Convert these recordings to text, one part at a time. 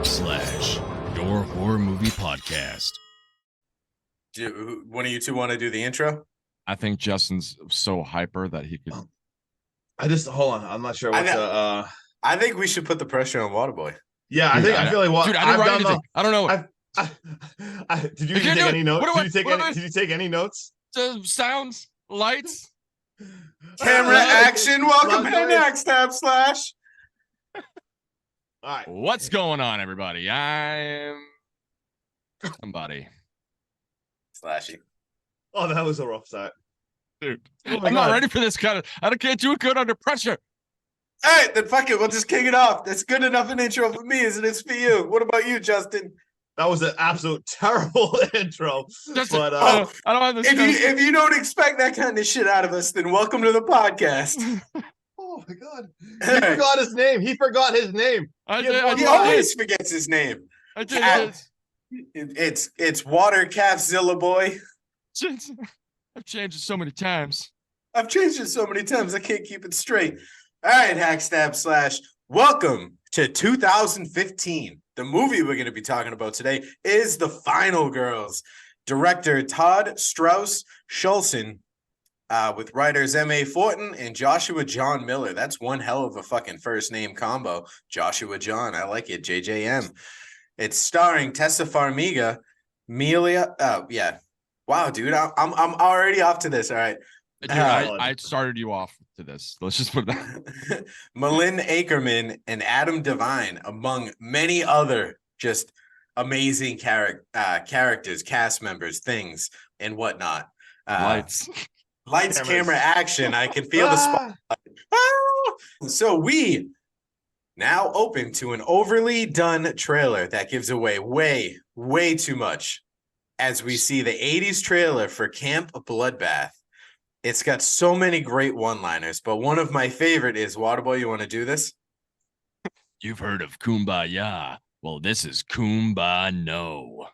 your horror movie podcast. Do one of you two want to do the intro? I think Justin's so hyper that he could. Hold on. I'm not sure what I think we should put the pressure on Waterboy. Yeah, I feel like dude, I didn't write anything. I don't know. Did you take any notes? Did you take any notes? Sounds, lights, camera, action. Welcome to Next Step Slash. All right. What's going on, everybody? I'm somebody. Slashy. Oh, that was a rough start. Dude, I'm not ready for this kind of. I can't do it good under pressure. All right, then fuck it. We'll just kick it off. That's good enough an intro for me as it is for you. What about you, Justin? That was an absolute terrible intro. Justin, But I don't have this. If you don't expect that kind of shit out of us, then welcome to the podcast. Oh my god, he forgot his name. He forgot his name. He always forgets his name. I did. It's Water Calfzilla boy. I've changed it so many times. I've changed it so many times I can't keep it straight. All right, Hack Stab Slash. Welcome to 2015. The movie we're going to be talking about today is The Final Girls. Director Todd Strauss Schulson, with writers M.A. Fortin and Joshua John Miller. That's one hell of a fucking first name combo. Joshua John, I like it. JJM. It's starring Tessa Farmiga, yeah. Wow, dude, I'm already off to this. All right. Dude, I started you off to this. Let's just put that. Malin Ackerman and Adam Devine, among many other just amazing characters, cast members, things, and whatnot. Lights, camera, action. I can feel the spotlight. So we now open to an overly done trailer that gives away way too much as we see the 80s trailer for Camp Bloodbath. It's got so many great one-liners, but one of my favorite is, Waterboy, you want to do this? You've heard of Kumbaya. Well, this is Kumbano.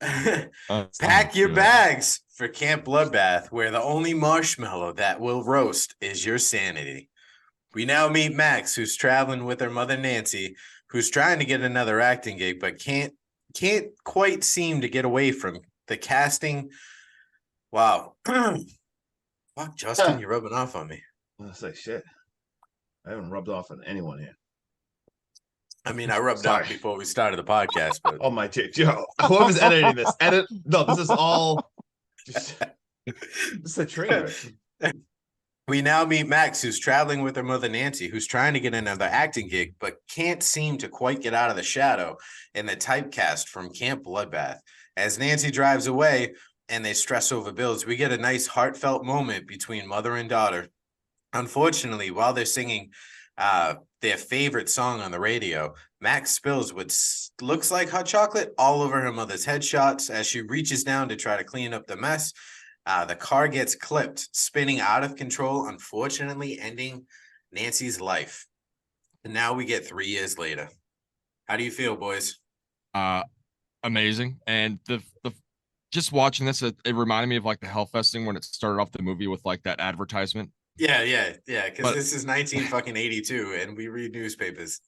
Pack your bags for Camp Bloodbath, where the only marshmallow that will roast is your sanity. We now meet Max, who's traveling with her mother Nancy, who's trying to get another acting gig, but can't quite seem to get away from the casting. Wow. Fuck, Justin, you're rubbing off on me. I was like, shit. I haven't rubbed off on anyone here. I mean, I rubbed off before we started the podcast, but oh my dick, Joe. Whoever's editing this, No, this is all just this is a trailer. We now meet Max, who's traveling with her mother Nancy, who's trying to get another acting gig, but can't seem to quite get out of the shadow in the typecast from Camp Bloodbath. As Nancy drives away and they stress over bills, we get a nice heartfelt moment between mother and daughter. Unfortunately, while they're singing their favorite song on the radio, Max spills what looks like hot chocolate all over her mother's headshots. As she reaches down to try to clean up the mess, the car gets clipped, spinning out of control, unfortunately ending Nancy's life. And now we get 3 years later. How do you feel, boys? Amazing. And the just watching this, it reminded me of like the Hellfest thing when it started off the movie with like that advertisement. Yeah. Because this is 1982, and we read newspapers.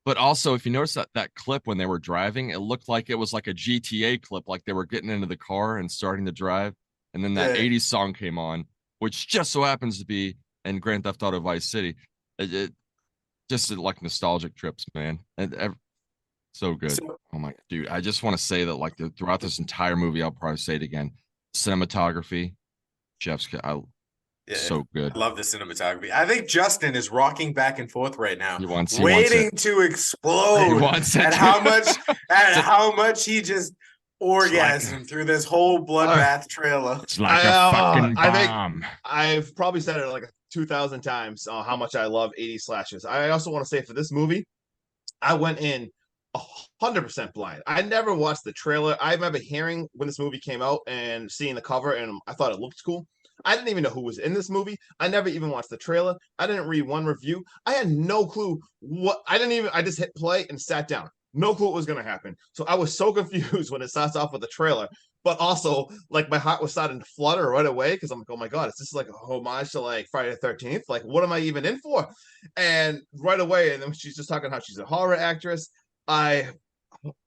But also, if you notice that clip when they were driving, it looked like it was like a GTA clip, like they were getting into the car and starting to drive. And then that 80s song came on, which just so happens to be in Grand Theft Auto Vice City. It just like nostalgic trips, man. And so good. Oh my dude, I just want to say that like throughout this entire movie, I'll probably say it again. Cinematography, Jeff's so good. I love the cinematography. I think Justin is rocking back and forth right now, waiting to explode at how much he just orgasm through this whole Bloodbath trailer. It's like a fucking bomb. I've probably said it like 2,000 times how much I love 80s slashes. I also want to say for this movie, I went in 100% blind. I never watched the trailer. I remember hearing when this movie came out and seeing the cover, and I thought it looked cool. I didn't even know who was in this movie. I never even watched the trailer. I didn't read one review. I had no clue I just hit play and sat down. No clue what was going to happen. So I was so confused when it starts off with the trailer, but also like my heart was starting to flutter right away because I'm like, oh my God, is this like a homage to like Friday the 13th? Like, what am I even in for? And right away, and then she's just talking how she's a horror actress. I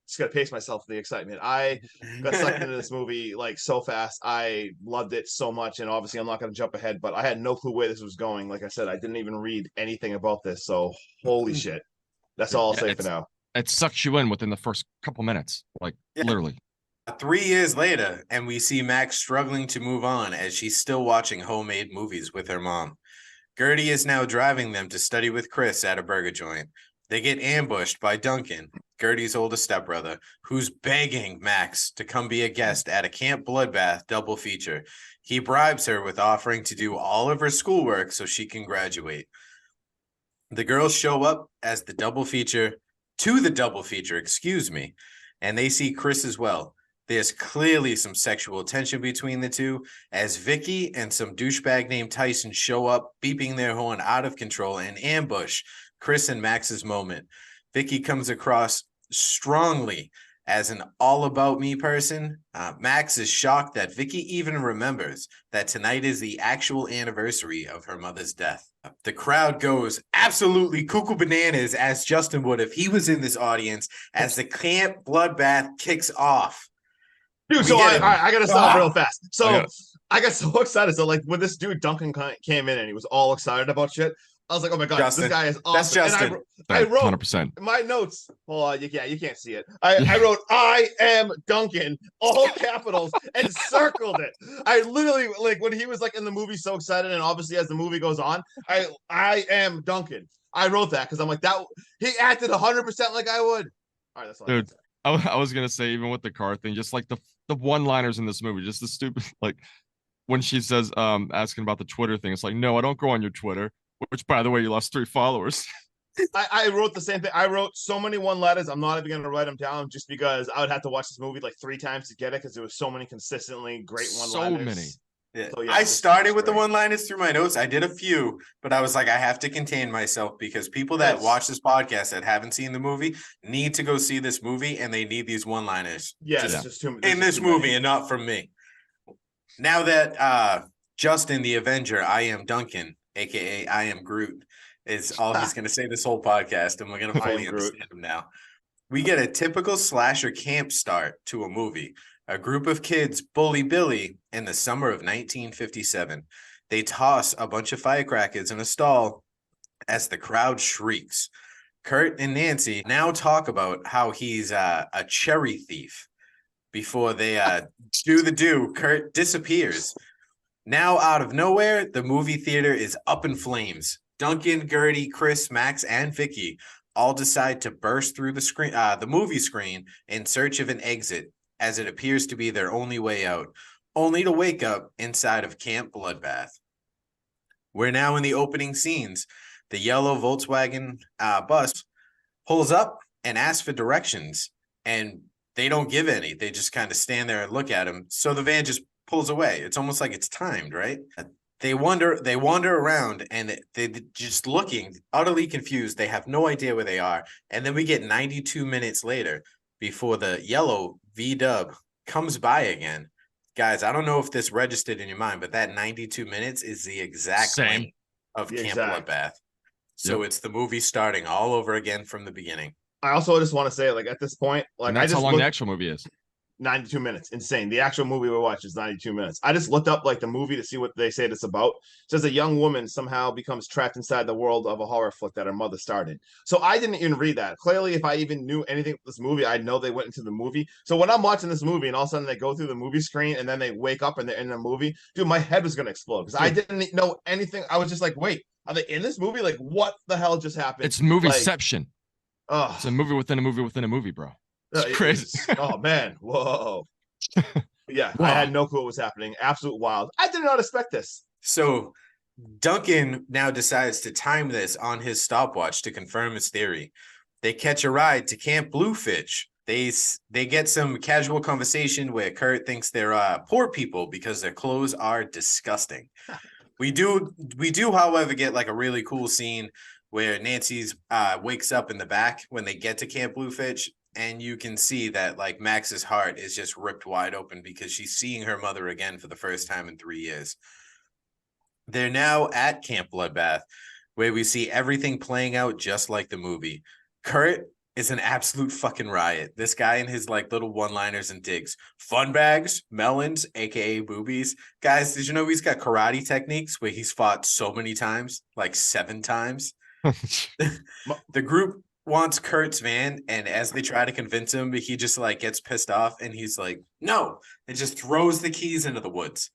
just gotta pace myself for the excitement. I got sucked into this movie like so fast. I loved it so much, and obviously I'm not gonna jump ahead, but I had no clue where this was going. Like I said, I didn't even read anything about this, so holy shit. That's all I'll Yeah, say for now. it sucks you in within the first couple minutes, like Yeah. literally. 3 years later, and we see Max struggling to move on as she's still watching homemade movies with her mom. Gertie is now driving them to study with Chris at a burger joint. They get ambushed by Duncan, Gertie's oldest stepbrother, who's begging Max to come be a guest at a Camp Bloodbath double feature. He bribes her with offering to do all of her schoolwork so she can graduate. The girls show up as the double feature, and they see Chris as well. There's clearly some sexual tension between the two as Vicky and some douchebag named Tyson show up, beeping their horn out of control and ambush Chris and Max's moment. Vicky comes across strongly as an all about me person. Max is shocked that Vicky even remembers that tonight is the actual anniversary of her mother's death. The crowd goes absolutely cuckoo bananas, as Justin would if he was in this audience, as the Camp Bloodbath kicks off. Dude, so I gotta stop real fast. So I got so excited. So like when this dude Duncan came in and he was all excited about shit, I was like, oh my god, Justin. This guy is awesome. That's Justin. And I wrote 100%. my notes. Hold on, you can't see it. I wrote I am Duncan, all capitals, and circled it. I literally like when he was like in the movie so excited, and obviously as the movie goes on, I am Duncan. I wrote that because I'm like that he acted 100% like I would. All right, that's all. Dude, I was gonna say, even with the car thing, just like the one-liners in this movie, just the stupid, like when she says asking about the Twitter thing, it's like, no, I don't go on your Twitter, which by the way, you lost 3 followers. I wrote the same thing. I wrote so many one-liners. I'm not even gonna write them down just because I would have to watch this movie like 3 times to get it because there was so many consistently great one-liners. So many. Yeah. So, yeah, I started with great. the one-liners through my notes. I did a few, but I was like, I have to contain myself because people that Yes. watch this podcast that haven't seen the movie need to go see this movie, and they need these one-liners. Yeah, just it's just too in this movie and not from me. Now that Justin the Avenger, I am Duncan, aka I am Groot, is all he's going to say this whole podcast, and we're going to finally understand him now. We get a typical slasher camp start to a movie. A group of kids bully Billy in the summer of 1957. They toss a bunch of firecrackers in a stall as the crowd shrieks. Kurt and Nancy now talk about how he's a cherry thief. Before they do, Kurt disappears. Now, out of nowhere, the movie theater is up in flames. Duncan, Gertie, Chris, Max, and Vicky all decide to burst through the movie screen in search of an exit, as it appears to be their only way out, only to wake up inside of Camp Bloodbath. We're now in the opening scenes. The yellow Volkswagen bus pulls up and asks for directions, and they don't give any. They just kind of stand there and look at him. So the van just pulls away. It's almost like it's timed, right? They wander around, and they're just looking, utterly confused. They have no idea where they are. And then we get 92 minutes later before the yellow V-dub comes by again. Guys, I don't know if this registered in your mind, but that 92 minutes is the exact length of Camp Bloodbath. So it's the movie starting all over again from the beginning. I also just want to say, like, at this point, like, and that's how long the actual movie is. 92 minutes. Insane. The actual movie we watched is 92 minutes. I just looked up like the movie to see what they say it's about. It says a young woman somehow becomes trapped inside the world of a horror flick that her mother started. So I didn't even read that. Clearly, if I even knew anything about this movie, I'd know they went into the movie. So when I'm watching this movie and all of a sudden they go through the movie screen and then they wake up and they're in the movie, dude, my head was going to explode because I didn't know anything. I was just like, wait, are they in this movie? Like, what the hell just happened? It's movieception. Like, it's a movie within a movie within a movie, bro. It's crazy. Oh, man. Whoa. Yeah, wow. I had no clue what was happening. Absolute wild. I did not expect this. So Duncan now decides to time this on his stopwatch to confirm his theory. They catch a ride to Camp Bluefish. They get some casual conversation where Kurt thinks they're poor people because their clothes are disgusting. We do, however, get like a really cool scene where Nancy's wakes up in the back when they get to Camp Bluefish. And you can see that like Max's heart is just ripped wide open because she's seeing her mother again for the first time in 3 years. They're now at Camp Bloodbath, where we see everything playing out just like the movie. Kurt is an absolute fucking riot. This guy and his like little one-liners and digs. Fun bags, melons, aka boobies. Guys, did you know he's got karate techniques where he's fought so many times, like 7 times? The group wants Kurt's van, and as they try to convince him, he just like gets pissed off and he's like, no, and just throws the keys into the woods.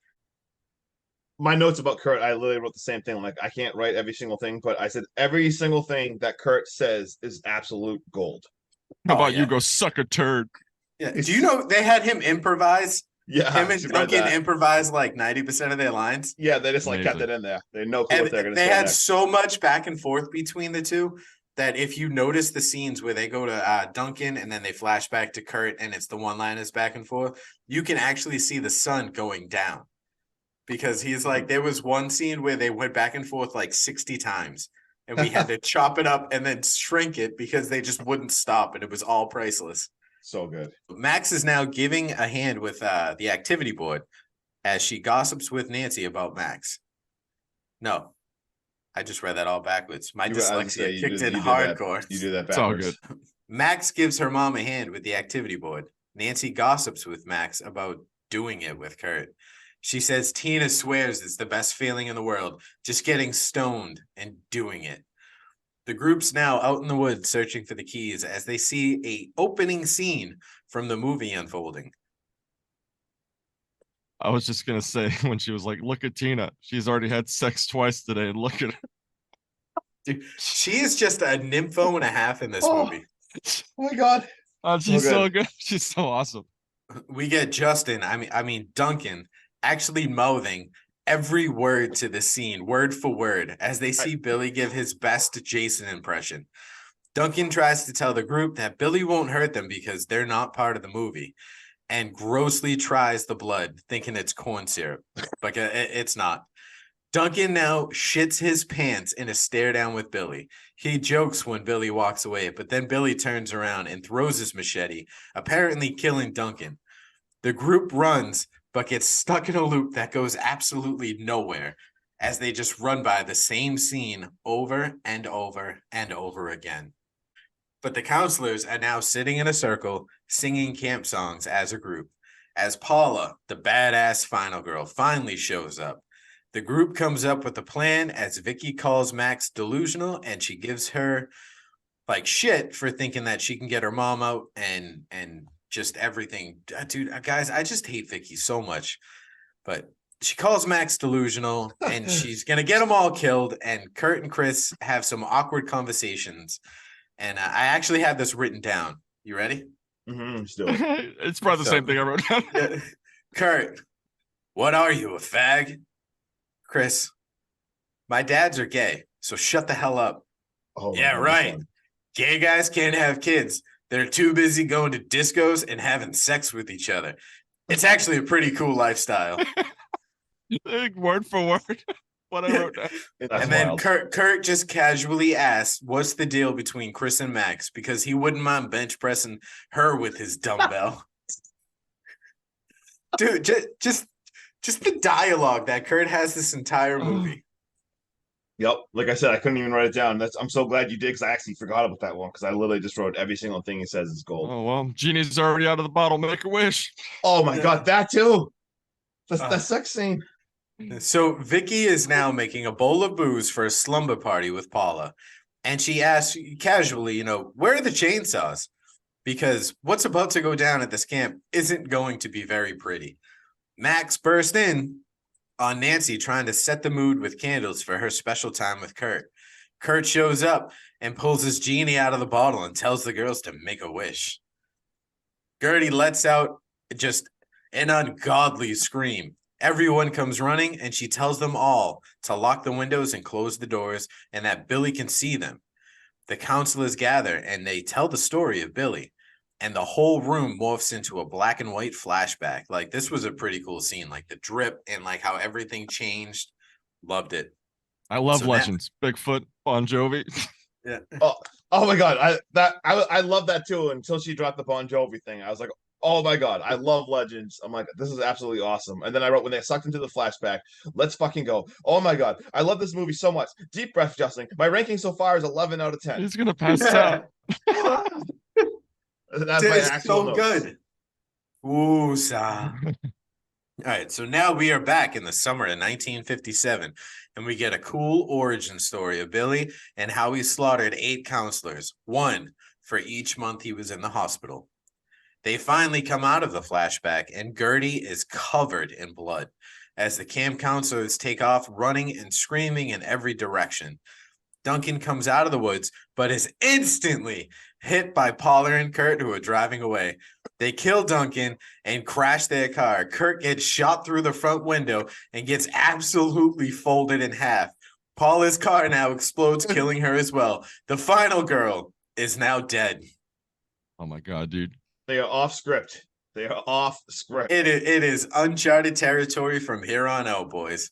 My notes about Kurt, I literally wrote the same thing. Like, I can't write every single thing, but I said every single thing that Kurt says is absolute gold. How about yeah. you go suck a turd? Yeah. Do you know they had him improvise? Yeah, Him and Duncan improvise like 90% of their lines. Yeah, they just like kept Amazing. it in there. They know what they're going to They say had next. so much back and forth between the two that if you notice the scenes where they go to Duncan and then they flash back to Kurt and it's the one-liners back and forth, you can actually see the sun going down. Because he's like, there was one scene where they went back and forth like 60 times and we had to chop it up and then shrink it because they just wouldn't stop and it was all priceless. So good. Max is now giving a hand with the activity board as she gossips with Nancy about Max. No, I just read that all backwards. My dyslexia kicked in hardcore. You do that backwards. It's all good. Max gives her mom a hand with the activity board. Nancy gossips with Max about doing it with Kurt. She says Tina swears it's the best feeling in the world, just getting stoned and doing it. The group's now out in the woods searching for the keys as they see a opening scene from the movie unfolding. I was just gonna say when she was like, "Look at Tina. She's already had sex twice today, and look at her." Dude, she is just a nympho and a half in this movie. Oh my god. Oh, she's so good. She's so awesome. We get Justin, I mean Duncan, actually mouthing every word to the scene, word for word, as they see Billy give his best Jason impression. Duncan tries to tell the group that Billy won't hurt them because they're not part of the movie, and grossly tries the blood, thinking it's corn syrup, but it's not. Duncan now shits his pants in a stare down with Billy. He jokes when Billy walks away, but then Billy turns around and throws his machete, apparently killing Duncan. The group runs, but gets stuck in a loop that goes absolutely nowhere as they just run by the same scene over and over and over again. But the counselors are now sitting in a circle singing camp songs as a group, as Paula, the badass final girl, finally shows up. The group comes up with a plan as Vicky calls Max delusional and she gives her like shit for thinking that she can get her mom out and just everything. Dude, guys, I just hate Vicky so much. But she calls Max delusional and she's going to get them all killed. And Kurt and Chris have some awkward conversations. And I actually have this written down. You ready? Mm-hmm, let's do it. It's probably the same thing I wrote down. Kurt, what are you, a fag? Chris, my dads are gay, so shut the hell up. Oh, yeah, right. Gay guys can't have kids. They're too busy going to discos and having sex with each other. It's actually a pretty cool lifestyle. Word for word, what I wrote down. And then Kurt just casually asks, what's the deal between Chris and Max? Because he wouldn't mind bench pressing her with his dumbbell. Dude, just the dialogue that Kurt has this entire movie. Yep. Like I said, I couldn't even write it down. I'm so glad you did because I actually forgot about that one because I literally just wrote every single thing he says is gold. Oh, well, Genie's already out of the bottle. Make a wish. Oh my God, that too. That sex scene. So Vicky is now making a bowl of booze for a slumber party with Paula. And she asks casually, where are the chainsaws? Because what's about to go down at this camp isn't going to be very pretty. Max burst in on Nancy trying to set the mood with candles for her special time with Kurt. Kurt shows up and pulls his genie out of the bottle and tells the girls to make a wish. Gertie lets out just an ungodly scream. Everyone comes running and she tells them all to lock the windows and close the doors and that Billy can see them. The counselors gather and they tell the story of Billy. And the whole room morphs into a black and white flashback. Like, this was a pretty cool scene. Like, the drip and, like, how everything changed. Loved it. I love Legends. Bigfoot, Bon Jovi. Yeah. Oh, my God. I love that, too, until she dropped the Bon Jovi thing. I was like, oh, my God. I love Legends. I'm like, this is absolutely awesome. And then I wrote, when they sucked into the flashback, let's fucking go. Oh, my God. I love this movie so much. Deep breath, Justin. My ranking so far is 11 out of 10. He's going to pass out. That's my It's actual so notes. good. Ooh, sa. All right, so now we are back in the summer of 1957, and we get a cool origin story of Billy and how he slaughtered 8 counselors, one for each month he was in the hospital. They finally come out of the flashback, and Gertie is covered in blood as the camp counselors take off running and screaming in every direction. Duncan comes out of the woods, but is instantly hit by Paula and Kurt, who are driving away. They kill Duncan and crash their car. Kurt gets shot through the front window and gets absolutely folded in half. Paula's car now explodes, killing her as well. The final girl is now dead. Oh my god, dude. They are off script. They are off script. It is uncharted territory from here on out, boys.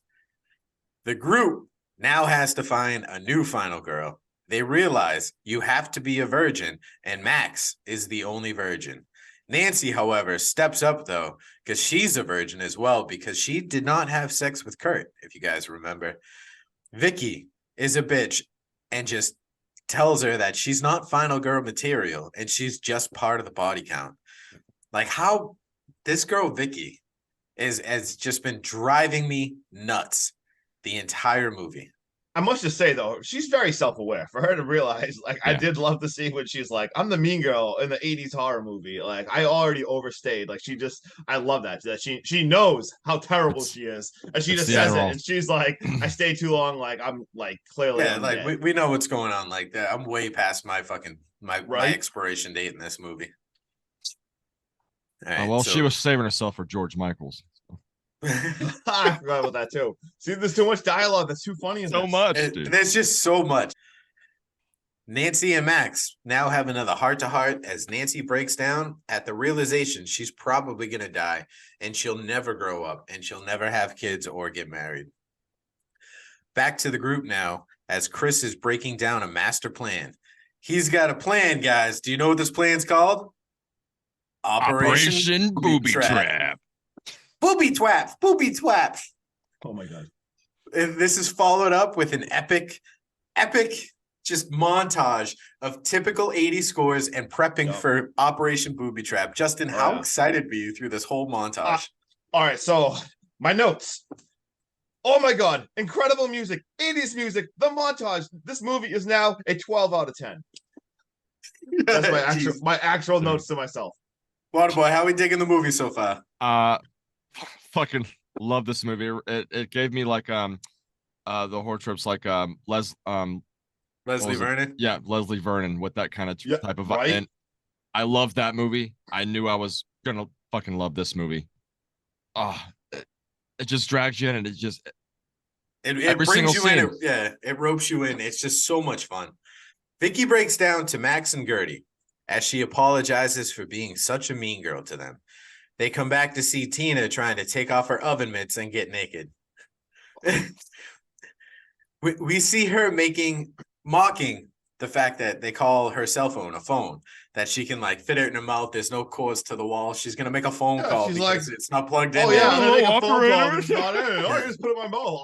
The group now has to find a new final girl. They realize you have to be a virgin, and Max is the only virgin. Nancy, however, steps up, though, because she's a virgin as well, because she did not have sex with Kurt, if you guys remember. Vicky is a bitch and just tells her that she's not final girl material, and she's just part of the body count. Like, how this girl, Vicky, has just been driving me nuts the entire movie. I must just say though, she's very self-aware. For her to realize, like, I did love to see when she's like, "I'm the mean girl in the '80s horror movie." Like, I already overstayed. Like, I love that she knows how terrible she is, and she just says it, and she's like, "I stayed too long." Like, I'm like clearly, like we know what's going on. Like, I'm way past my fucking my expiration date in this movie. All right, well, she was saving herself for George Michaels. I forgot about that too. See, there's too much dialogue. That's too funny. So much, dude. There's just so much. Nancy and Max now have another heart-to-heart as Nancy breaks down at the realization she's probably going to die, and she'll never grow up, and she'll never have kids or get married. Back to the group now as Chris is breaking down a master plan. He's got a plan, guys. Do you know what this plan's called? Operation Booby Trap. Booby twap, booby twap. Oh my god. And this is followed up with an epic just montage of typical 80s scores and prepping for Operation Booby Trap. Justin, how excited were you through this whole montage? All right, so my notes. Oh my god, incredible music, 80s music, the montage. This movie is now a 12 out of 10. That's my actual notes to myself. Waterboy, how are we digging the movie so far? Fucking love this movie. It gave me like the horror trips like Leslie Vernon. Yeah, Leslie Vernon with that kind of type of vibe. And I love that movie. I knew I was gonna fucking love this movie. It just drags you in, and it just it brings you in. It ropes you in. It's just so much fun. Vicky breaks down to Max and Gertie as she apologizes for being such a mean girl to them. They come back to see Tina trying to take off her oven mitts and get naked. we see her mocking the fact that they call her cell phone a phone, that she can like fit it in her mouth. There's no cords to the wall. She's gonna make a phone call because like, it's not plugged in. Oh yeah, I'm gonna make a phone call. It's not in. I just put it in my mouth.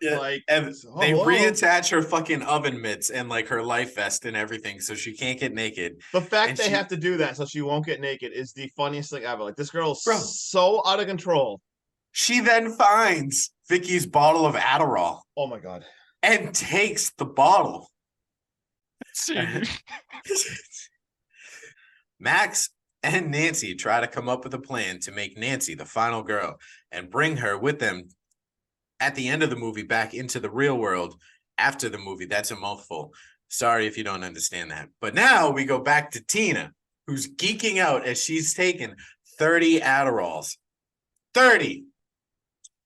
Like, and they reattach her fucking oven mitts and like her life vest and everything, so she can't get naked. The fact they have to do that so she won't get naked is the funniest thing ever. Like, this girl's so out of control. She then finds Vicky's bottle of Adderall. Oh my god! And takes the bottle. Max and Nancy try to come up with a plan to make Nancy the final girl and bring her with them at the end of the movie back into the real world after the movie. That's a mouthful. Sorry if you don't understand that. But now we go back to Tina, who's geeking out as she's taken 30 Adderalls. 30.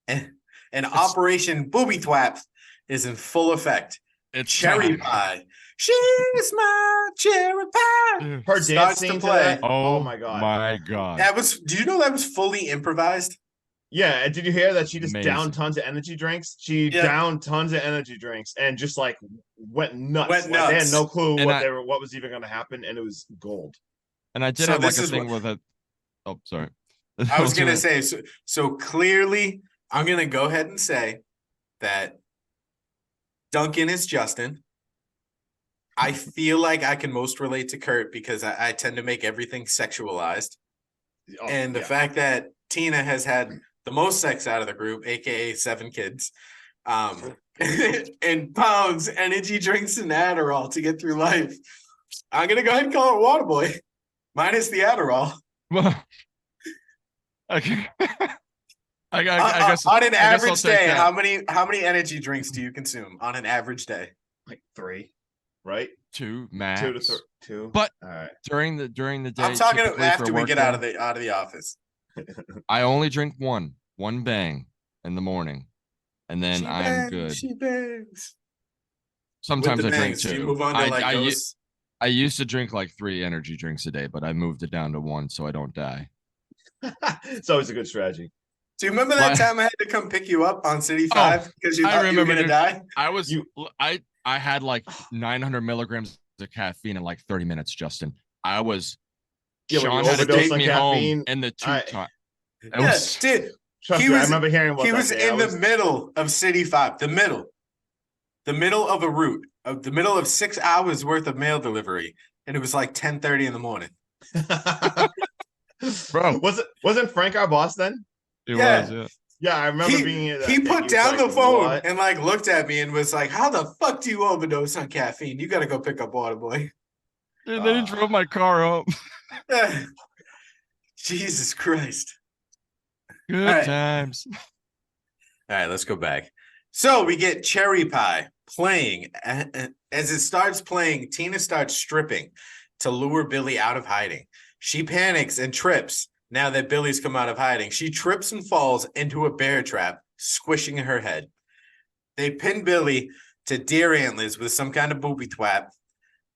And Operation Booby Twap is in full effect. It's cherry pie. She's my cherry pie. Her dance scene to play. Oh my god. My god. Do you know that was fully improvised? Yeah, and did you hear that she just downed tons of energy drinks? She downed tons of energy drinks and just like went nuts. They had no clue what was even gonna happen, and it was gold. And I did have like a thing with it. Oh, sorry. I was gonna say, so clearly I'm gonna go ahead and say that Duncan is Justin. I feel like I can most relate to Kurt because I tend to make everything sexualized. Oh, And the yeah. fact that Tina has had the most sex out of the group, aka 7 kids, and pounds energy drinks and Adderall to get through life. I'm gonna go ahead and call it Waterboy, minus the Adderall. Well, okay. I guess On an I guess I'll average take day, that. how many energy drinks do you consume on an average day? Like 3, right? 2 max. 2 to 2. But all right. during the day, I'm talking typically for after we work get day, out of the office. I only drink one bang in the morning, and then She I'm bangs, good. she bangs. Sometimes I drink Bangs, you 2. move on to like ghosts. I used to drink like 3 energy drinks a day, but I moved it down to 1 so I don't die. It's always a good strategy. Do you remember that time I had to come pick you up on City 5 because you I thought you were remember, gonna dude. die? I had like 900 milligrams of caffeine in like 30 minutes, Justin. I was Yeah, when Sean you had to overdose take on me caffeine, home in the 2 time. Yeah, dude. Trust He me, I was- remember hearing about He that was day. in the middle of City 5, the middle of a route, of the middle of 6 hours worth of mail delivery, and it was like 10:30 in the morning. Bro. Wasn't Frank our boss then? It Yeah. was, yeah. Yeah, I remember being in that He day. put was down like, the phone "What?" and like looked at me and was like, "How the fuck do you overdose on caffeine? You gotta go pick up Waterboy." And then he drove my car home. Jesus Christ. Good All right. times. All right, let's go back. So we get Cherry Pie playing. As it starts playing, Tina starts stripping to lure Billy out of hiding. She panics and trips now that Billy's come out of hiding. She trips and falls into a bear trap, squishing her head. They pin Billy to deer antlers with some kind of booby twat.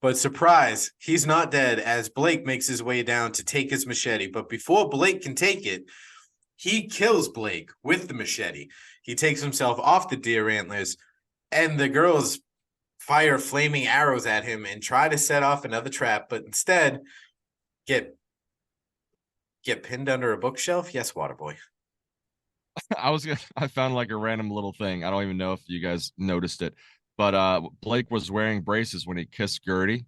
But surprise, he's not dead as Blake makes his way down to take his machete. But before Blake can take it, he kills Blake with the machete. He takes himself off the deer antlers, and the girls fire flaming arrows at him and try to set off another trap, but instead get pinned under a bookshelf. Yes, Waterboy. I found like a random little thing. I don't even know if you guys noticed it, but Blake was wearing braces when he kissed Gertie,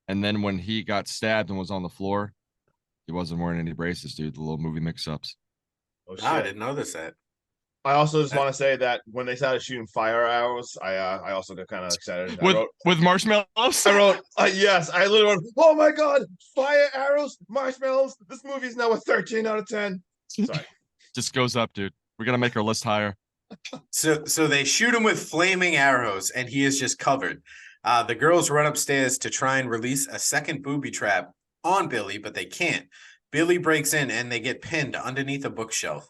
and then when he got stabbed and was on the floor, he wasn't wearing any braces, dude. The little movie mix-ups. Oh, shit. I didn't notice that. I also just want to say that when they started shooting fire arrows, I also got kind of excited. With marshmallows. I wrote yes. I literally wrote, "Oh my god, fire arrows, marshmallows! This movie is now a 13 out of 10." Sorry. Just goes up, dude. We gotta make our list higher. So they shoot him with flaming arrows, and he is just covered. The girls run upstairs to try and release a second booby trap on Billy, but they can't. Billy breaks in, and they get pinned underneath a bookshelf.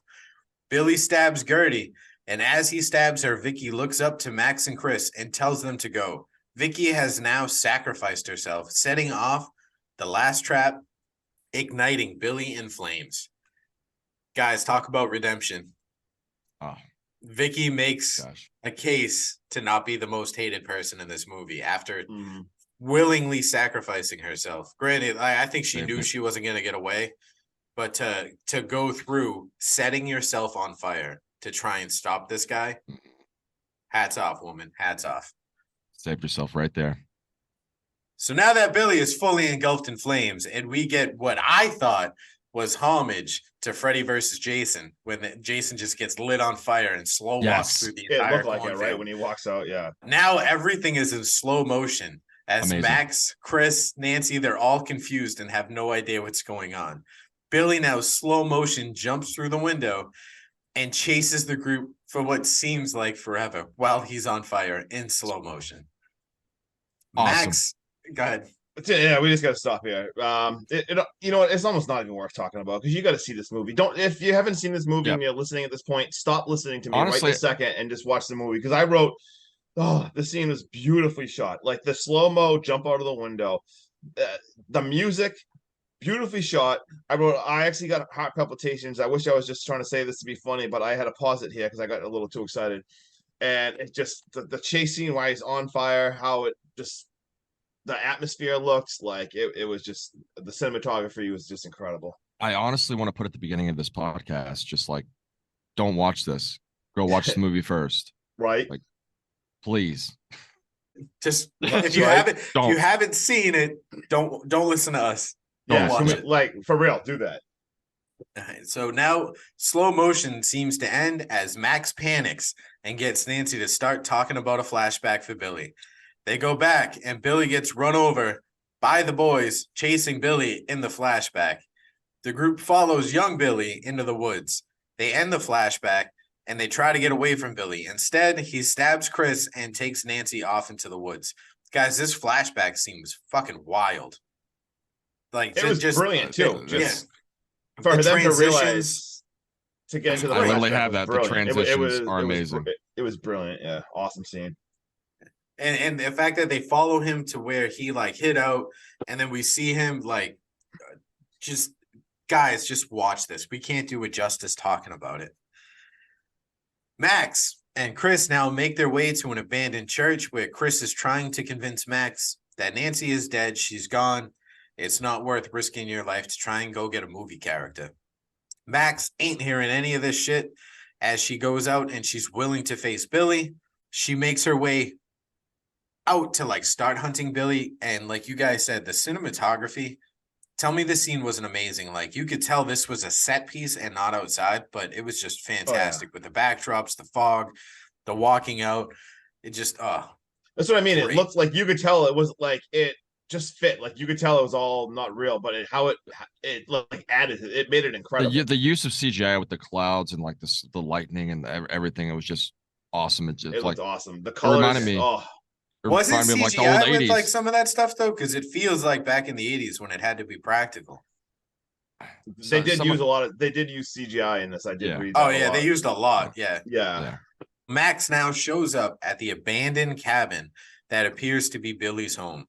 Billy stabs Gertie, and as he stabs her, Vicky looks up to Max and Chris and tells them to go. Vicky has now sacrificed herself, setting off the last trap, igniting Billy in flames. Guys, talk about redemption. Oh, Vicky makes gosh. a case to not be the most hated person in this movie after willingly sacrificing herself. Granted, I think she knew she wasn't going to get away, but to go through setting yourself on fire to try and stop this guy, hats off, woman. Hats off. Saved yourself right there. So now that Billy is fully engulfed in flames, and we get what I thought was homage to Freddy versus Jason, when Jason just gets lit on fire and slow walks through the entire It looked like it, right? When he walks out, yeah. Now everything is in slow motion as Amazing. Max, Chris, Nancy, they're all confused and have no idea what's going on. Billy now slow motion jumps through the window and chases the group for what seems like forever while he's on fire in slow motion. Awesome. Max, go ahead. Yeah, we just got to stop here. You know what? It's almost not even worth talking about because you got to see this movie. If you haven't seen this movie and you're listening at this point, stop listening to me Honestly, right this second and just watch the movie because I wrote, "Oh, the scene was beautifully shot. Like the slow mo jump out of the window, the music, beautifully shot." I actually got heart palpitations. I wish I was just trying to say this to be funny, but I had to pause it here because I got a little too excited. And it just the chase scene while he's on fire, how it just. The atmosphere looks like it was just the cinematography was just incredible. I honestly want to put at the beginning of this podcast, just like, don't watch this. Go watch the movie first. Right. Like, please. Just That's if you right. haven't if you haven't seen it, don't listen to us. Yeah, watch it. like for real, do that. Alright, so now slow motion seems to end as Max panics and gets Nancy to start talking about a flashback for Billy. They go back and Billy gets run over by the boys chasing Billy in the flashback. The group follows young Billy into the woods. They end the flashback and they try to get away from Billy. Instead, he stabs Chris and takes Nancy off into the woods. Guys, this flashback seems fucking wild. Like It was just brilliant too. yeah. Just for The them to transitions- realize to get into the I literally flashback have was that. The brilliant. transitions are amazing. It was brilliant. Yeah, awesome scene. And the fact that they follow him to where he like hid out, and then we see him like just guys, just watch this. We can't do it justice talking about it. Max and Chris now make their way to an abandoned church where Chris is trying to convince Max that Nancy is dead. She's gone. It's not worth risking your life to try and go get a movie character. Max ain't hearing any of this shit as she goes out and she's willing to face Billy. She makes her way out to like start hunting Billy. And like you guys said, the cinematography, tell me this scene wasn't amazing. Like you could tell this was a set piece and not outside, but it was just fantastic with the backdrops, the fog, the walking out. It just, That's what I mean. Great. It looked like you could tell it was like it just fit. Like you could tell it was all not real, but it looked like added. It made it incredible. The use of CGI with the clouds and like the lightning and everything, it was just awesome. It just It like looked awesome. The colors. reminded me- Oh, was it reminded me of, CGI like the old with like 80s. some of that stuff though? Because it feels like back in the 80s when it had to be practical. they did some use of- a lot of. They did use CGI in this. I did Yeah. read. Oh that a yeah, lot. they used a lot. Yeah. Yeah. Max now shows up at the abandoned cabin that appears to be Billy's home.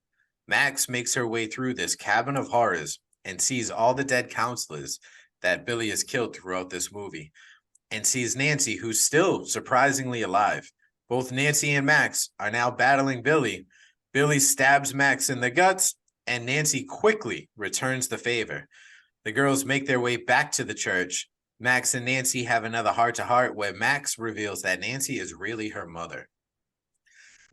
Max makes her way through this cabin of horrors and sees all the dead counselors that Billy has killed throughout this movie, and sees Nancy, who's still surprisingly alive. Both Nancy and Max are now battling Billy. Billy stabs Max in the guts, and Nancy quickly returns the favor. The girls make their way back to the church. Max and Nancy have another heart-to-heart where Max reveals that Nancy is really her mother.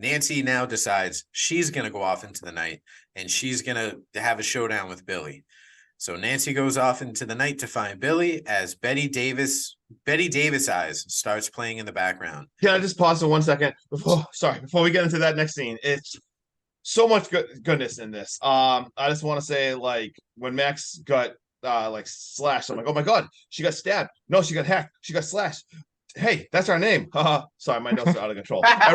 Nancy now decides she's going to go off into the night and she's going to have a showdown with Billy. So Nancy goes off into the night to find Billy as Betty Davis Eyes starts playing in the background. Can I just pause for 1 second? Before we get into that next scene, it's so much goodness in this. I just want to say, like, when Max got like slashed, I'm like, oh my god, she got stabbed. No, she got hacked. She got slashed. Hey, that's our name. Sorry, my notes are out of control. I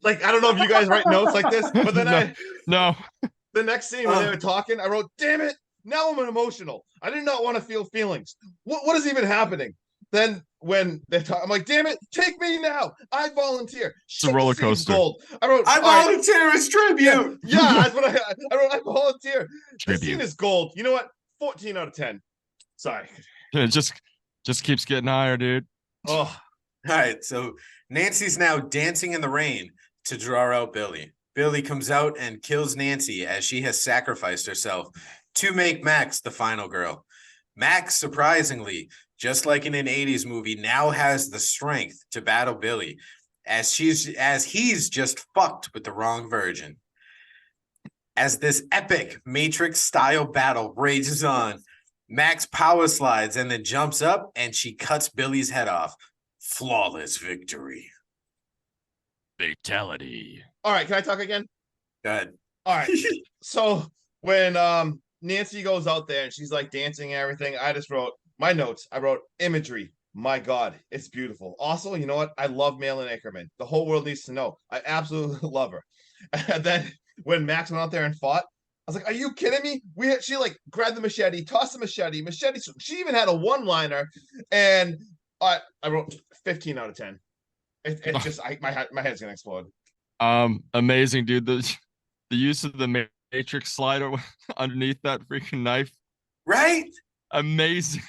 like, I don't know if you guys write notes like this, but then the next scene when they were talking, I wrote, damn it, now I'm emotional. I did not want to feel feelings. What is even happening? Then when they talk, I'm like, damn it, take me now. I volunteer. It's a roller coaster. Gold. I wrote, I volunteer as tribute. Yeah, that's what I wrote. I volunteer. This Tribute. scene is gold. You know what? 14 out of 10. Sorry. It just keeps getting higher, dude. Oh, All right, so Nancy's now dancing in the rain to draw out Billy. Billy comes out and kills Nancy as she has sacrificed herself to make Max the final girl. Max, surprisingly, just like in an 80s movie, now has the strength to battle Billy as he's just fucked with the wrong virgin. As this epic Matrix-style battle rages on, Max power slides and then jumps up and she cuts Billy's head off. Flawless victory. Fatality. all right. Can I talk again? Go ahead. All right. So when Nancy goes out there and she's like dancing and everything, I just wrote my notes. I wrote imagery. My God, it's beautiful. Also, you know what? I love Malin Ackerman. The whole world needs to know. I absolutely love her. And then when Max went out there and fought, I was like, are you kidding me? She like grabbed the machete, tossed the machete. She even had a one-liner, and I wrote 15 out of 10. It's just my head's gonna explode. Amazing, dude. The use of the Matrix slider underneath that freaking knife. Right? Amazing.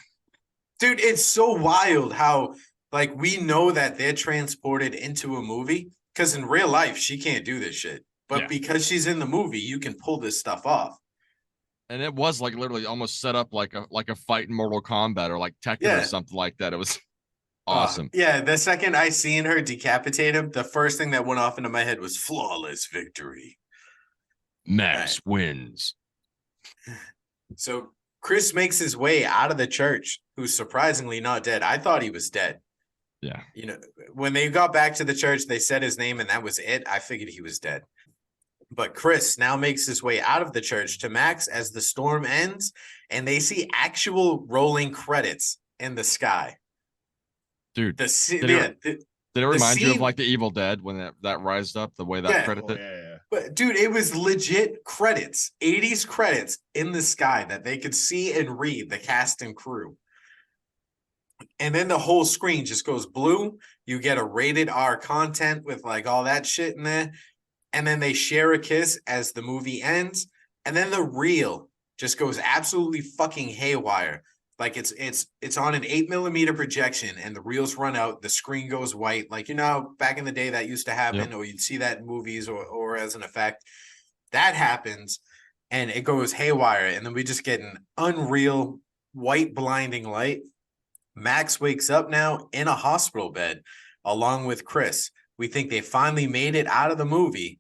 Dude, it's so wild how, like, we know that they're transported into a movie because in real life, she can't do this shit. But Yeah. because she's in the movie, you can pull this stuff off. And it was like literally almost set up like a fight in Mortal Kombat or like Tekken Yeah. or something like that. It was Awesome. Yeah, the second I seen her decapitate him, the first thing that went off into my head was flawless victory. Max wins. So Chris makes his way out of the church, who's surprisingly not dead. I thought he was dead. Yeah. You know, when they got back to the church, they said his name and that was it. I figured he was dead. But Chris now makes his way out of the church to Max as the storm ends, and they see actual rolling credits in the sky. Dude, The did it remind you of scene- like the Evil Dead when that rised up the way that Yeah. credited? Yeah. But dude, it was legit credits, 80s credits in the sky that they could see and read, the cast and crew. And then the whole screen just goes blue. You get a rated R content with like all that shit in there. And then they share a kiss as the movie ends. And then the reel just goes absolutely fucking haywire. Like it's on an 8mm projection and the reels run out, the screen goes white. Like, you know, back in the day that used to happen, or you'd see that in movies or as an effect. That happens and it goes haywire. And then we just get an unreal white blinding light. Max wakes up now in a hospital bed along with Chris. We think they finally made it out of the movie.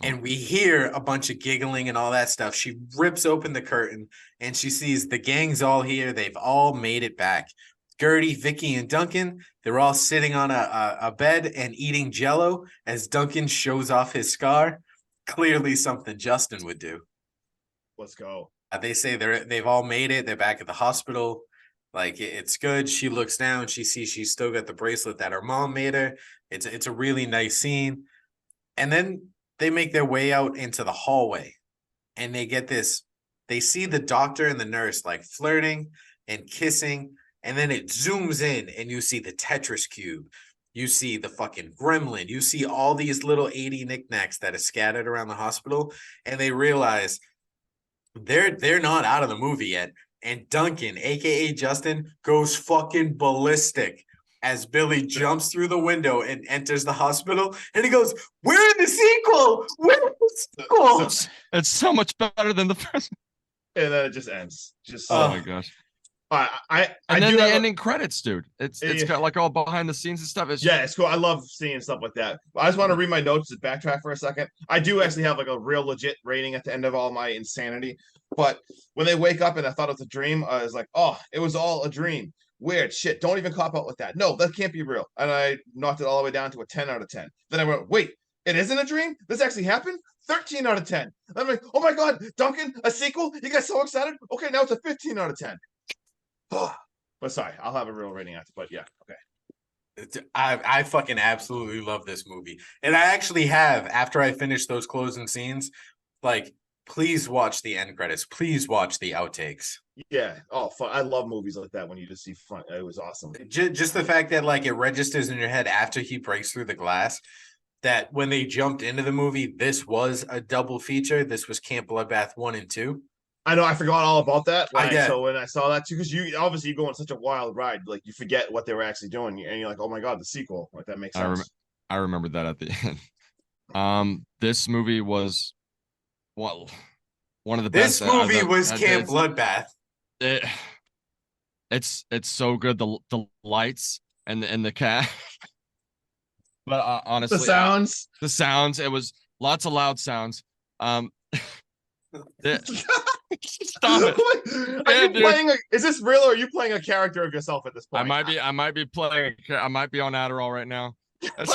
And we hear a bunch of giggling and all that stuff. She rips open the curtain and she sees the gang's all here. They've all made it back. Gertie, Vicky, and Duncan, they're all sitting on a bed and eating Jell-O as Duncan shows off his scar. Clearly something Justin would do. Let's go. They say they've all made it. They're back at the hospital. Like, it's good. She looks down. She sees she's still got the bracelet that her mom made her. It's a really nice scene. And then they make their way out into the hallway and they get this. They see the doctor and the nurse like flirting and kissing. And then it zooms in and you see the Tetris cube. You see the fucking gremlin. You see all these little 80 knickknacks that are scattered around the hospital. And they realize they're not out of the movie yet. And Duncan, aka Justin, goes fucking ballistic as Billy jumps through the window and enters the hospital. And he goes, "We're in the sequel. We're in the sequel." It's so much better than the first. And then it just ends. Just Oh my gosh. I And then do the have ending credits, dude. It's got like all behind the scenes and stuff. it's cool. I love seeing stuff like that. I just want to read my notes to backtrack for a second. I do actually have like a real legit rating at the end of all my insanity. But when they wake up and I thought it was a dream, I was like, oh, it was all a dream. Weird shit. Don't even cop out with that. No, that can't be real. And I knocked it all the way down to a 10 out of 10. Then I went, wait, it isn't a dream? This actually happened? 13 out of 10. And I'm like, oh my God, Duncan, a sequel? You guys so excited? Okay, now it's a 15 out of 10. But sorry, I'll have a real rating after. But yeah, okay. I fucking absolutely love this movie. And I actually have, after I finish those closing scenes, like, please watch the end credits. Please watch the outtakes. Yeah. Oh, fun. I love movies like that when you just see front. It was awesome. Just the fact that like it registers in your head after he breaks through the glass, that when they jumped into the movie, this was a double feature. This was Camp Bloodbath 1 and 2. I know I forgot all about that. Yeah. So when I saw that too, because you obviously go on such a wild ride, like you forget what they were actually doing, and you're like, oh my God, the sequel. Like that makes sense. I remember that at the end. This movie was one of the best. This movie was Camp Bloodbath. It's so good. The lights and the cat. But honestly, the sounds. It was lots of loud sounds. Stop it. Are you playing is this real or are you playing a character of yourself at this point? I might be on Adderall right now.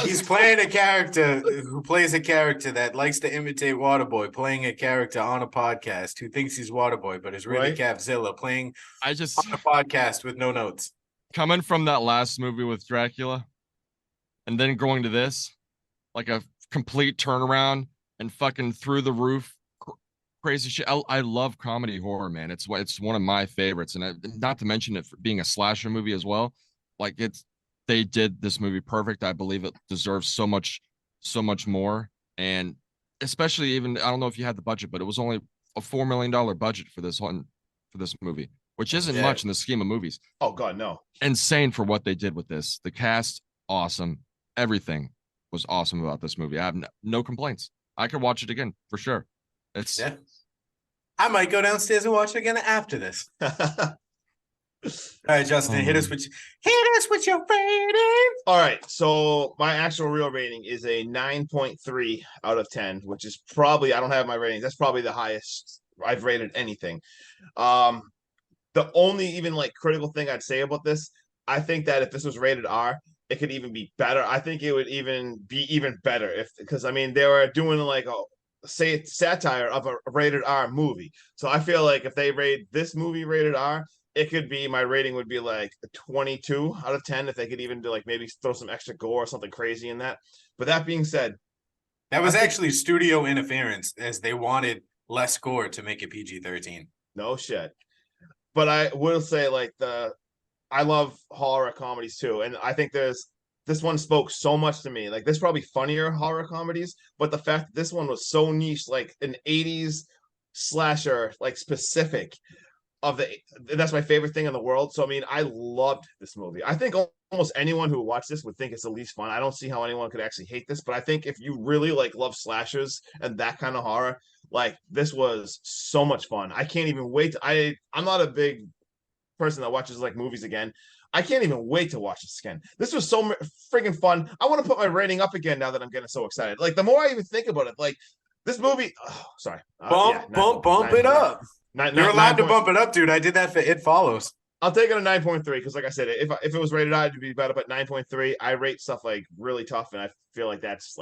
He's playing a character who plays a character that likes to imitate Waterboy, playing a character on a podcast who thinks he's Waterboy, but is really Capzilla, playing on a podcast with no notes. Coming from that last movie with Dracula and then going to this, like a complete turnaround and fucking through the roof crazy shit. I love comedy horror, man. It's one of my favorites, and not to mention it for being a slasher movie as well. Like they did this movie perfect. I believe it deserves so much more, and especially even I don't know if you had the budget, but it was only a $4 million budget for this movie, which isn't much in the scheme of movies. Oh God, no! Insane for what they did with this. The cast, awesome. Everything was awesome about this movie. I have no complaints. I could watch it again for sure. I might go downstairs and watch it again after this. All right, Justin, hit us with your rating. All right, so my actual real rating is a 9.3 out of 10, which is probably, I don't have my ratings. That's probably the highest I've rated anything. The only even like critical thing I'd say about this, I think that if this was rated R, it could even be better. I think it would even be even better because I mean they were doing like a satire of a rated R movie. So I feel like if they rate this movie rated R, it could be my rating would be like a 22 out of 10 if they could even do like maybe throw some extra gore or something crazy in that. But that being said, that was actually studio interference as they wanted less gore to make it PG-13. No shit. But I will say like I love horror comedies too, and I think this one spoke so much to me. Like there's probably funnier horror comedies, but the fact that this one was so niche, like an 80s slasher, like specific of that's my favorite thing in the world. So I mean, I loved this movie. I think almost anyone who watched this would think it's the least fun. I don't see how anyone could actually hate this, but I think if you really like love slashers and that kind of horror, like this was so much fun. I can't even wait. I'm not a big person that watches like movies again. I can't even wait to watch this again. This was so freaking fun. I want to put my rating up again now that I'm getting so excited. Like the more I even think about it, like this movie. Oh, sorry. Bump it up. You're allowed to bump it up, dude. I did that for It Follows. I'll take it a 9.3 because, like I said, if it was rated R, it'd be better. But 9.3, I rate stuff like really tough, and I feel like that's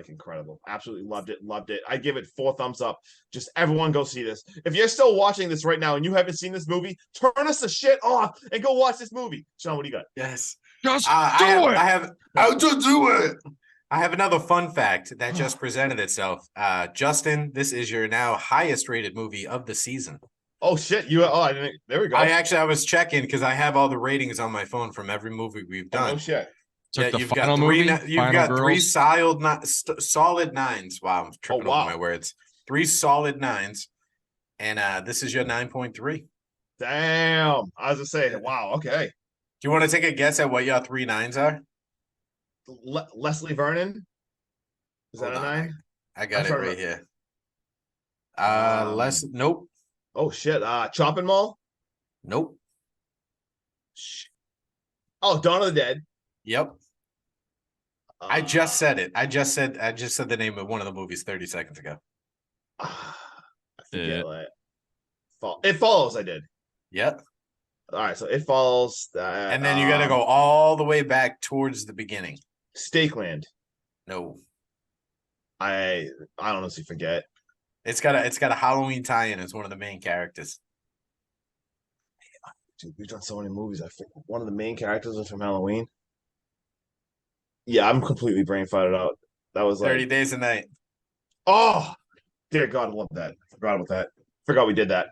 incredible. Absolutely loved it. I give it 4 thumbs up. Just everyone go see this. If you're still watching this right now and you haven't seen this movie, turn us the shit off and go watch this movie. Sean, what do you got? Yes, just do it. I'll just do it. I have another fun fact that just presented itself. Justin, this is your now highest rated movie of the season. Oh shit! I didn't. There we go. I was checking because I have all the ratings on my phone from every movie we've done. Oh shit! Yeah, you've got three solid 9s. Wow, I'm tripping over my words. 3 solid 9s, and this is your 9.3. Damn! I was just saying. Wow. Okay. Do you want to take a guess at what your 3 9s are? Leslie Vernon. Is that a 9? I got it right here. Nope. Oh shit! Chopping Mall. Nope. Oh, Dawn of the Dead. Yep. I just said it. I just said the name of one of the movies 30 seconds ago. I forget It Follows. I did. Yep. All right, so It Follows. And then you got to go all the way back towards the beginning. Stakeland. No. I honestly forget. It's got a Halloween tie-in as one of the main characters. Dude, we've done so many movies. I think one of the main characters was from Halloween. Yeah, I'm completely brain farted out. That was 30 Days a Night. Oh, dear God, I love that. I forgot about that. Forgot we did that.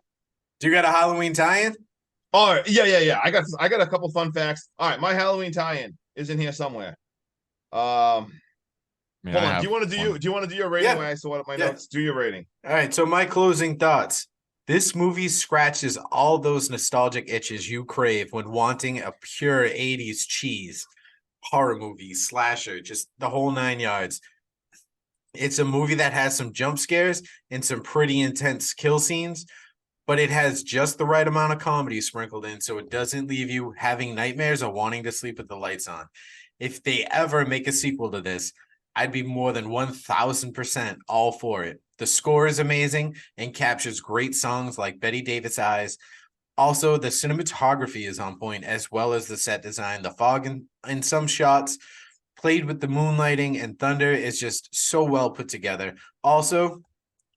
Do you got a Halloween tie-in? Oh, yeah. I got a couple fun facts. All right, my Halloween tie-in is in here somewhere. Hold on. Do you want to do your rating? Yeah. When I saw my notes, do your rating. All right. So my closing thoughts. This movie scratches all those nostalgic itches you crave when wanting a pure 80s cheese horror movie, slasher, just the whole 9 yards. It's a movie that has some jump scares and some pretty intense kill scenes, but it has just the right amount of comedy sprinkled in so it doesn't leave you having nightmares or wanting to sleep with the lights on. If they ever make a sequel to this, I'd be more than 1000% all for it. The score is amazing and captures great songs like Betty Davis Eyes. Also, the cinematography is on point, as well as the set design. The fog in some shots, played with the moonlighting and thunder, is just so well put together. Also,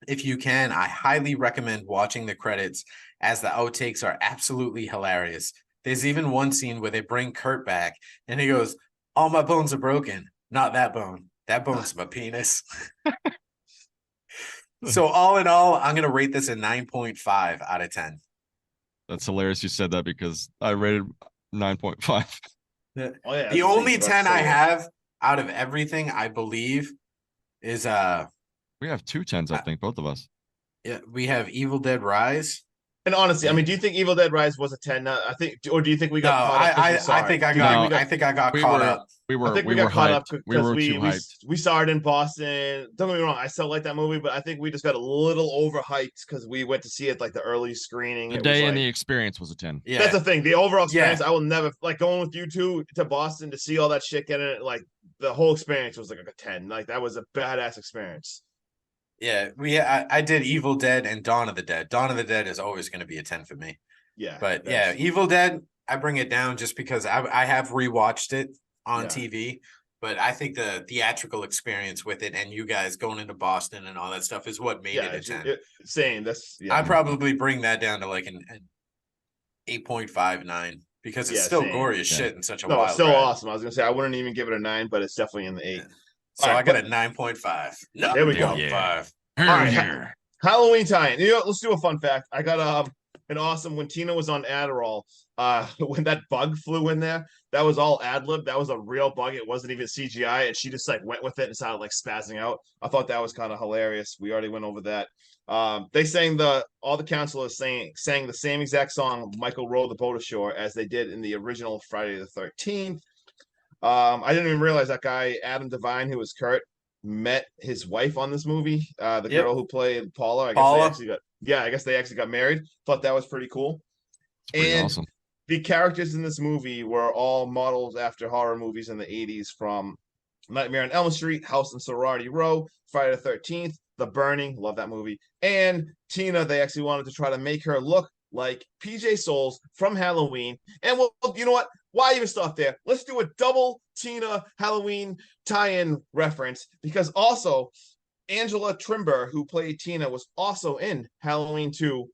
if you can, I highly recommend watching the credits, as the outtakes are absolutely hilarious. There's even one scene where they bring Kurt back, and he goes, "All my bones are broken. Not that bone. That bone's my penis." So all in all, I'm going to rate this a 9.5 out of 10. That's hilarious you said that because I rated 9.5. The only 10 I have out of everything, I believe, is we have 2 10s, I think, both of us. Yeah, we have Evil Dead Rise. And honestly, I mean, do you think Evil Dead Rise was a 10? I think, or do you think we got caught up? I think I got caught up. I think we we were got caught up hyped. We because were too hyped. we saw it in Boston. Don't get me wrong, I still like that movie, but I think we just got a little overhyped because we went to see it like the early screening. The It was day and like the experience was a 10. Yeah, that's the thing. The overall experience, Yeah. I will never like going with you two to Boston to see all that shit. Getting it, like the whole experience was like a 10. Like that was a badass experience. yeah. I did Evil Dead and Dawn of the Dead. Dawn of the Dead is always going to be a 10 for me. Yeah, But yeah, Evil Dead, I bring it down just because I have rewatched it on Yeah. TV. But I think the theatrical experience with it and you guys going into Boston and all that stuff is what made it a 10. Same. That's I probably bring that down to like an 8.59 because it's still same. gory as shit in such a No, wild it's still ride. awesome. I was gonna say I wouldn't even give it a 9, but it's definitely in the 8. So All right, I got a 9.5. No, there we go. 9.5. All right, Halloween tie-in. You know, let's do a fun fact. I got an awesome when Tina was on Adderall. When that bug flew in there, that was all ad lib. That was a real bug. It wasn't even CGI, and she just like went with it and started like spazzing out. I thought that was kind of hilarious. We already went over that. They sang all the counselors sang the same exact song, Michael Row the Boat Ashore, as they did in the original Friday the 13th. I didn't even realize that guy Adam Devine, who was Kurt, met his wife on this movie. The girl who played Paula. I guess they actually got married. Thought that was pretty cool. And awesome. the characters in this movie were all modeled after horror movies in the 80s, from Nightmare on Elm Street, House and Sorority Row, Friday the 13th, The Burning, love that movie, and Tina. They actually wanted to try to make her look like PJ Souls from Halloween. And well, you know what? Why even stop there? Let's do a double Tina Halloween tie-in reference, because also Angela Trimber, who played Tina, was also in Halloween 2,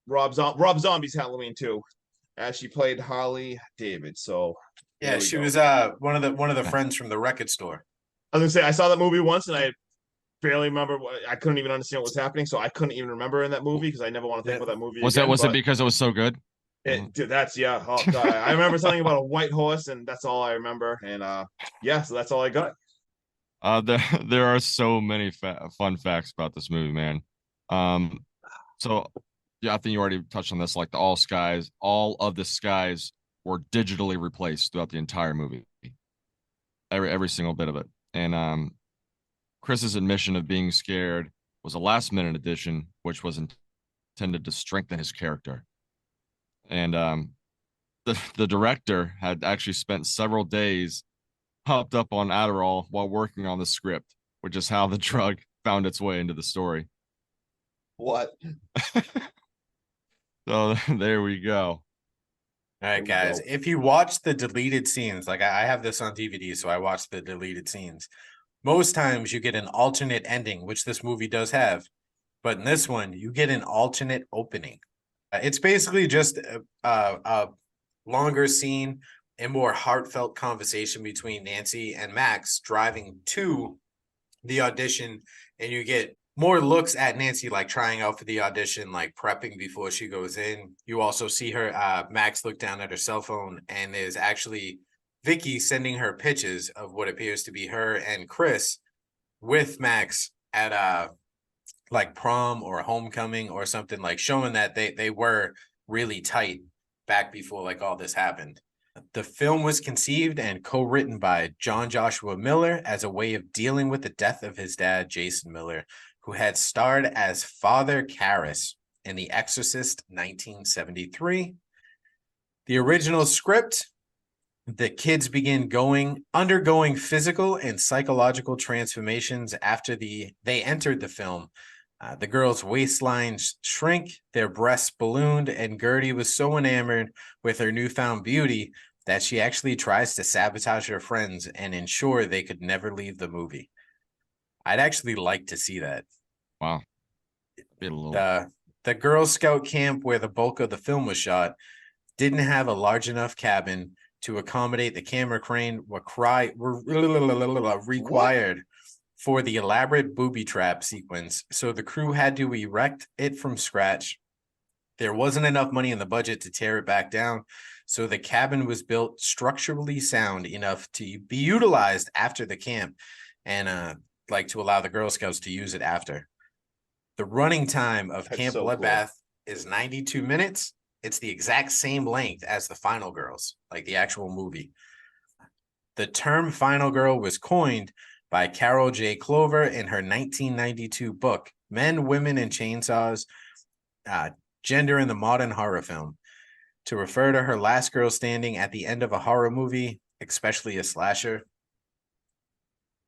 Rob Zombie's Halloween 2, as she played Harley David. So yeah, she was one of the friends from the record store. I was gonna say I saw that movie once and I barely remember. I couldn't even understand what was happening, so I couldn't even rember in that movie because I never want to think about that movie. Was it because it was so good? That's yeah. Oh god, I remember something about a white horse, and that's all I remember. And so that's all I got. There are so many fun facts about this movie, man. So yeah, I think you already touched on this. Like all of the skies were digitally replaced throughout the entire movie. Every single bit of it. And Chris's admission of being scared was a last-minute addition, which was intended to strengthen his character. And the director had actually spent several days hopped up on Adderall while working on the script, which is how the drug found its way into the story. What? So there we go. All right, guys. If you watch the deleted scenes, like I have this on DVD, so I watched the deleted scenes. Most times you get an alternate ending, which this movie does have. But in this one, you get an alternate opening. It's basically just a longer scene, a more heartfelt conversation between Nancy and Max driving to the audition. And you get more looks at Nancy, like trying out for the audition, like prepping before she goes in. You also see her, Max, look down at her cell phone, and there's actually Vicky sending her pictures of what appears to be her and Chris with Max at like prom or homecoming or something, like showing that they were really tight back before like all this happened. The film was conceived and co-written by John Joshua Miller as a way of dealing with the death of his dad, Jason Miller, who had starred as Father Karras in The Exorcist 1973. The original script, the kids begin undergoing physical and psychological transformations after they entered the film. The girls' waistlines shrink, their breasts ballooned, and Gertie was so enamored with her newfound beauty that she actually tries to sabotage her friends and ensure they could never leave the movie. I'd actually like to see that. Wow. The Girl Scout camp where the bulk of the film was shot didn't have a large enough cabin to accommodate the camera crane required for the elaborate booby trap sequence, so the crew had to erect it from scratch. There wasn't enough money in the budget to tear it back down, so the cabin was built structurally sound enough to be utilized after the camp and like to allow the Girl Scouts to use it after. The running time of Camp Bloodbath is 92 minutes. It's the exact same length as The Final Girls, like the actual movie. The term final girl was coined by Carol J. Clover in her 1992 book, Men, Women, and Chainsaws, Gender in the Modern Horror Film, to refer to her last girl standing at the end of a horror movie, especially a slasher.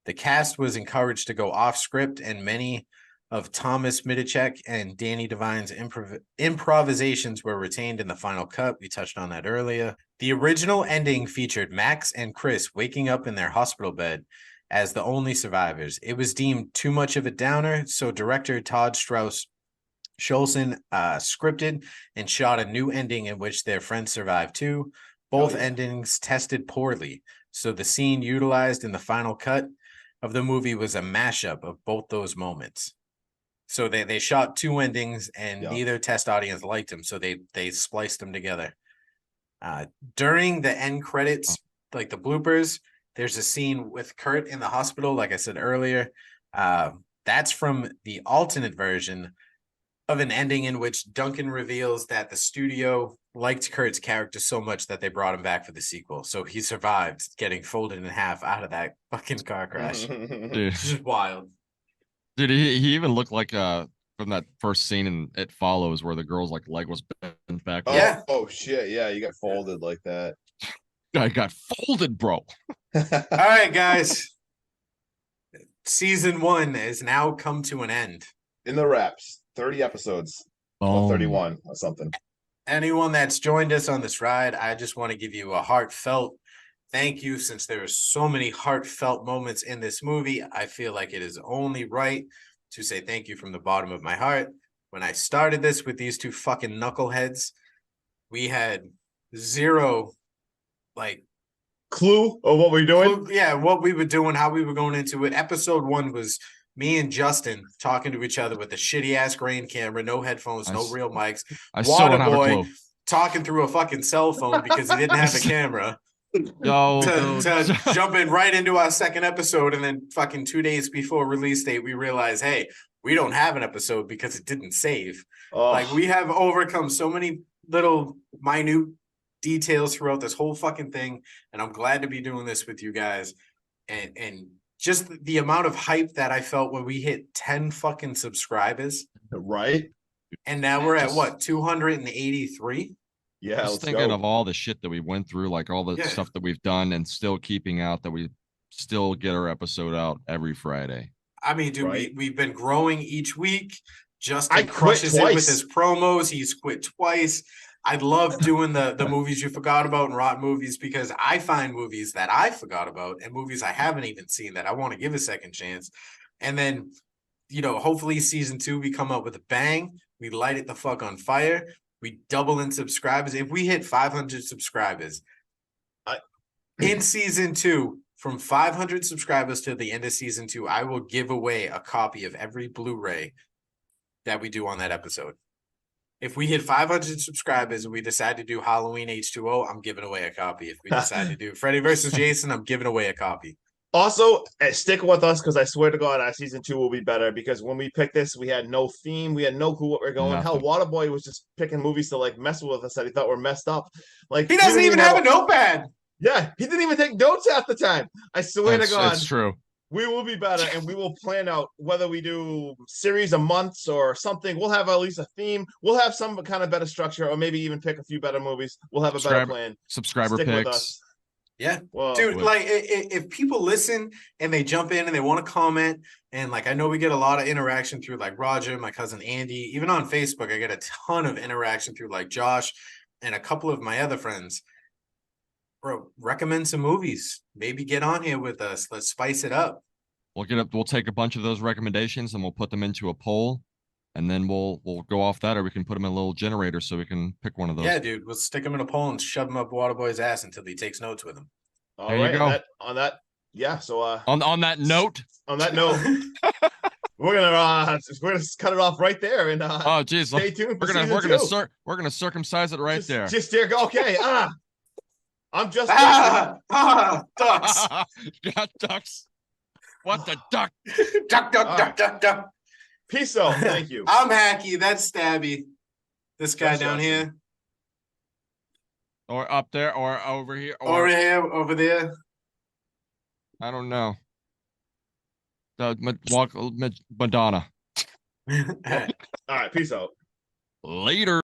The cast was encouraged to go off script, and many of Thomas Midicek and Danny Devine's improvisations were retained in the final cut. We touched on that earlier. The original ending featured Max and Chris waking up in their hospital bed as the only survivors. It was deemed too much of a downer, so director Todd Strauss Scholson scripted and shot a new ending in which their friends survived too. Both endings tested poorly, so the scene utilized in the final cut of the movie was a mashup of both those moments. So they shot two endings, and neither test audience liked them, so they spliced them together. During the end credits, like the bloopers, there's a scene with Kurt in the hospital, like I said earlier. That's from the alternate version of an ending in which Duncan reveals that the studio liked Kurt's character so much that they brought him back for the sequel. So he survived getting folded in half out of that fucking car crash. It's just wild. Dude, he even looked like from that first scene in It Follows where the girl's like leg was bent back. Yeah. Oh shit. Yeah, you got folded like that. I got folded, bro. All right, guys. Season 1 has now come to an end. In the wraps. 30 episodes. Or 31 or something. Anyone that's joined us on this ride, I just want to give you a heartfelt thank you, since there are so many heartfelt moments in this movie. I feel like it is only right to say thank you from the bottom of my heart. When I started this with these two fucking knuckleheads, we had zero clue of what we're doing. What we were doing, how we were going into it. Episode 1 was me and Justin talking to each other with a shitty ass grain camera, no headphones, no real mics. I still don't have a clue. Talking through a fucking cell phone because he didn't have a camera. Yo, to jump in right into our second episode, and then fucking 2 days before release date, we realize, hey, we don't have an episode because it didn't save. Like, we have overcome so many little minute details throughout this whole fucking thing, and I'm glad to be doing this with you guys. And just the amount of hype that I felt when we hit 10 fucking subscribers. Right. And now we're at what, 283? Yeah. Just thinking of all the shit that we went through, like all the stuff that we've done, and still keeping out that we still get our episode out every Friday. I mean, dude, we've been growing each week. Justin crushes it with his promos. He's quit twice. I love doing the movies you forgot about and Rotten Movies, because I find movies that I forgot about and movies I haven't even seen that I want to give a second chance. And then, hopefully season 2, we come up with a bang. We light it the fuck on fire. We double in subscribers. If we hit 500 subscribers in season 2, from 500 subscribers to the end of season 2, I will give away a copy of every Blu-ray that we do on that episode. If we hit 500 subscribers and we decide to do Halloween H2O, I'm giving away a copy. If we decide to do Freddy vs. Jason, I'm giving away a copy. Also, stick with us, because I swear to God, our season 2 will be better, because when we picked this, we had no theme. We had no clue what we're going. Nothing. Hell, Waterboy was just picking movies to mess with us that he thought were messed up. Like, he doesn't even have a notepad. Yeah, he didn't even take notes half the time. I swear to God. It's true. We will be better, and we will plan out whether we do series of months or something. We'll have at least a theme. We'll have some kind of better structure, or maybe even pick a few better movies. We'll have a better plan. Subscriber Stick with picks. us. Yeah. Well, dude, if people listen and they jump in and they want to comment, and I know we get a lot of interaction through Roger, my cousin Andy, even on Facebook, I get a ton of interaction through Josh and a couple of my other friends. Bro, recommend some movies. Maybe get on here with us. Let's spice it up. We'll take a bunch of those recommendations and we'll put them into a poll, and then we'll go off that, or we can put them in a little generator so we can pick one of those. Yeah, dude, we'll stick them in a poll and shove them up Waterboy's ass until he takes notes with him. There you go. On that, so on that note, we're gonna cut it off right there, and oh geez, stay tuned. We're gonna circumcise it right there. Just there. Okay. I'm just ducks. Got ducks. What the duck? Duck. Peace out. Thank you. I'm Hacky. That's Stabby. This guy down here. Or up there, or over here, or over here, over there. I don't know. Madonna. All right, peace out. Later.